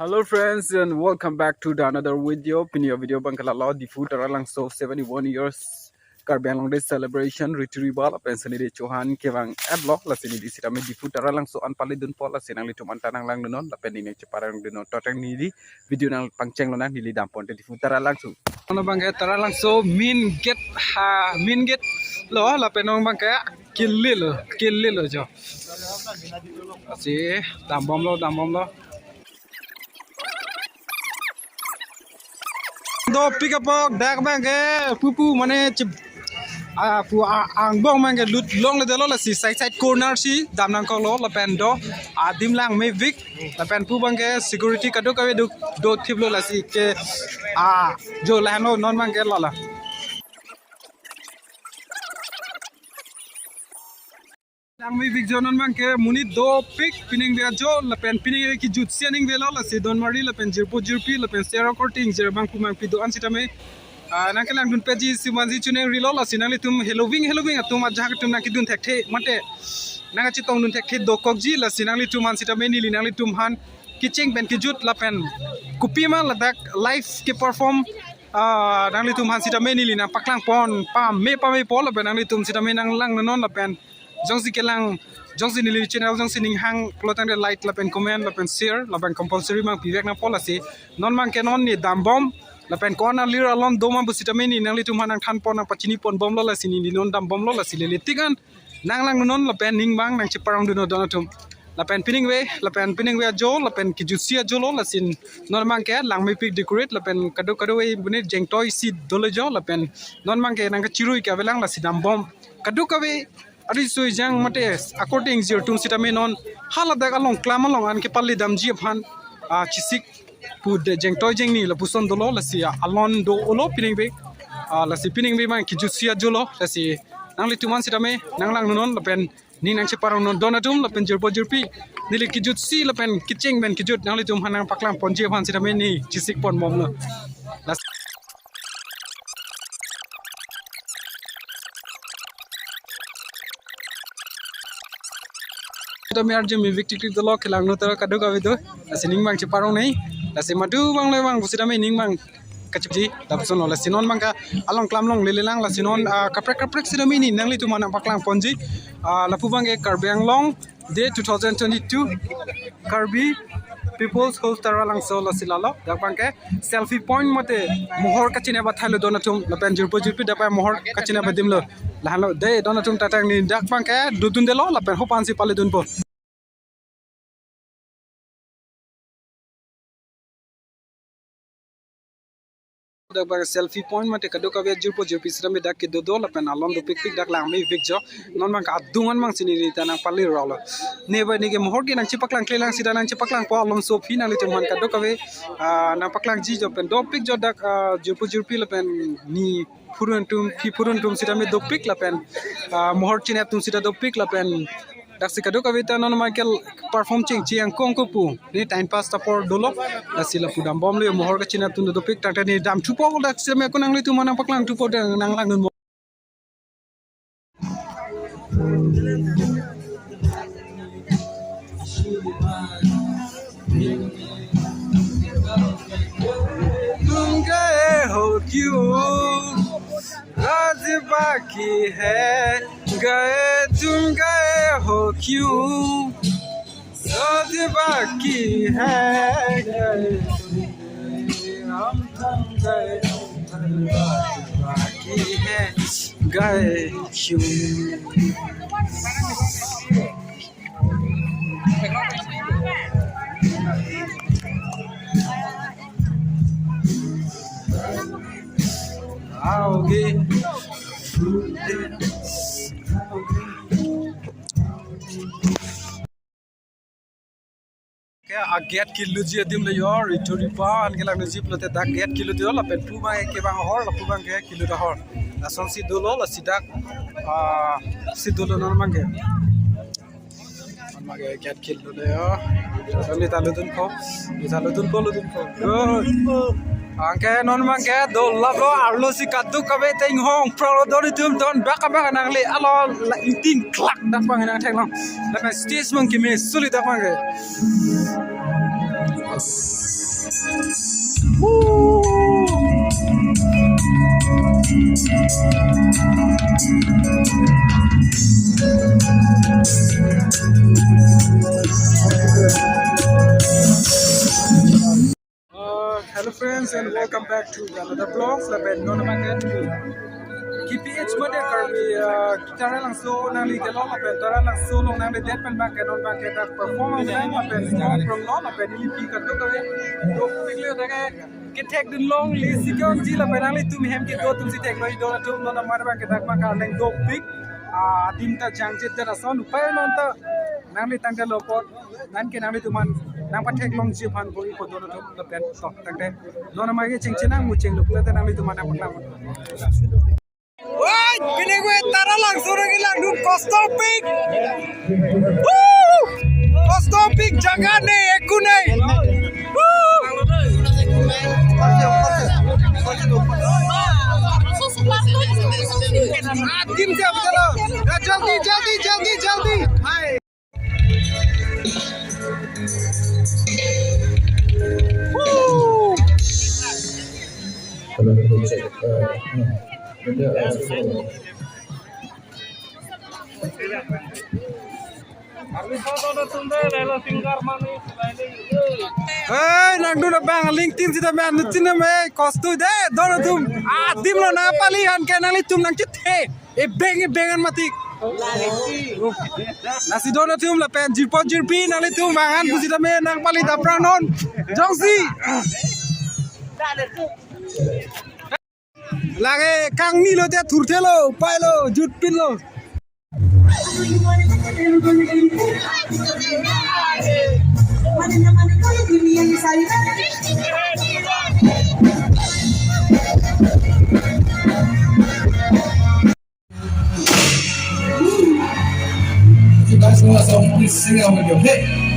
Hello friends and welcome back to another video. Video bangkala diphu taralangso 71 years karbi anglongday celebration retrieval pensioni de Johan kewang adlo lasini di sitame diphu taralangso an palidun pola sinang litu mantanang lang nunon la pending ne ceparang duno toteng nidi video nang pangceng lona nili dampon de diphu taralangso. Ono bangke taralangso min get lo la penong bangke kilil jo. Asi dambom lo. Do pick up dak bangke pupu mane pu angbong mangke lut long le delo la si side corner si damnang ko lo la pen do dim lang me vik la pen pu bangke security kado kawe do thiblo la si ke jo la no non mangke la Lang mi big zonon mang ke muni do pick pining dia jo la pen pining ki jut sianing velo la si don mari la pen jirpi la pen sera corting jer bang kumang pido an sitame nang ke lang dun peji simanji chune rilo la sinali tum halloween atum ajha tum nak dun thekhe mate nang chi tong dun thekhe do kokji la sinali tum an sitame ni linali tum han kiching pen ki jut la pen kupi ma la dak live ke perform nang li tum han sitame ni lina paklang pon pa me pol la pen nang li tum sitame nang lang non la pen jongsi kelang jongsi nili channel jongsi ning hang plotang de light la pen comment la pen share la pen compulsory mang pivek na policy non mang kenon ni dam bom la pen kona lira lon doma busita meni nang litum hanang than pon nang pachini pon bom la sini ni non dam bom la sile litikan nang lang non la pen ning bang nang chiparang duno donatum la pen pinning we jo la pen kijusia jolo la sin non mang ke lang me pick decorate la pen kado we bune jeng toy si dole jo la pen non mang ke nang ka chirui ka velang la sidam bom kado ka we Adi sui jang mates according to tum sitame non hala daga long klama long an ke palli damji phan chisik pu de jeng toy jeng ni la puson dolo la sia alon do olo pining be la si pining be man ki jusia jolo la si nang li tuman sitame nang lang non la pen ni nang che parang non donatum la pen jirpi nili ki jutsi la pen kicheng ben ki jut nang li tum hanang paklang ponji phan sitame ni chisik pon mom la Kami arjo mi victory clip dolo kelang no tara kado kawe do asi ning bang ciparong nei asi madu bang le bang busida me ning bang kacipji tapson ola sinon bang ka along klam long lelelang la sinon kaprek sida me ni nangli tu mana paklang ponji lapu bang e karbi anglong day 2022 karbi people's host taralangso la silalo dak bang ke selfie point mate mohor kachine ba thalo donatum la pen jirpi da pa mohor kachine ba dimlo la halo de donatum tatang ni dak bang ke dudun delo la pen hopan si pale dun po dak bang selfie point mate kado ka be jirpi sram dak ke do la pen alon do pic dak lang me vic jo non bang ka dungan mang sini ri tanang pali rolo ne ba ni ke mohor ke nang chipaklang klelang sida nang chipaklang po alon so phi nang li tuman kado ka be na paklang ji jo pen do pic jo dak jirpi la pen ni purun tum sida me do pic la pen mohor chinap tum sida do pic la pen dak sikado kavita non Michael perform chiang kong ko pu ni time pass ta por dolo la sila pu dam bom le mohor ka chinap tum do pic ta ni dam thupo dak seme ko nang li tu manang paklang thupo nang lang nun राज बाकी है गए तुम गए हो क्यों राज बाकी है गए हम थम गए राज बाकी है गए क्यों आओगे a get kilu ji adim le yor ituri pa an gelang ji plote da get kilu dio la pen pu ma ke bang hor la pu bang ke kilu da hor la son si dolo la sidak si dolo non mange mage get kilu le yo ni taludun ko ludun ko angke non mangke do lavo arlo si kadu kabe ting hong pro do tum don baka nang le alo la tin klak da pang nang thang long la stage mong ki me suli da pang Hello friends and welcome back to another vlog. Laban no naman yan. KPH mo dia karbi taralangso nang liga lo laban taralangso long nang liga pen bang kanon bang kita performance nang laban from lo laban lipi kan to kare. To pigle daga kitek dun long li sikon ji laban nang li tum hem ki do tum si tek lo do tum no namar bang kita bang kan nang do big tim ta jangje tera son upai non ta nang li tangka lopot nan ke nang li tuman nang patek long ji phan boi ko do no tum laban tok tangte no namar ke chingchinang mu ching lukla ta nang li tuman nang paklam. Woi, bini gue taralangso lagi langdung kostopik. Kostopik jaga nih, aku nih. Tim siapa chalo? Jaldi. Hai. Nangdu na bang LinkedIn sida man nutin na me kostu de dono tum tim lo na pali han kenali tum nang chithe e bengan mati nasi dono tum la pen jirpi nali tum mangan busida me nang pali da pranon jongsi lage kang ni lo te thurthelo pailo jutpin lo That's what I'm saying with your hip.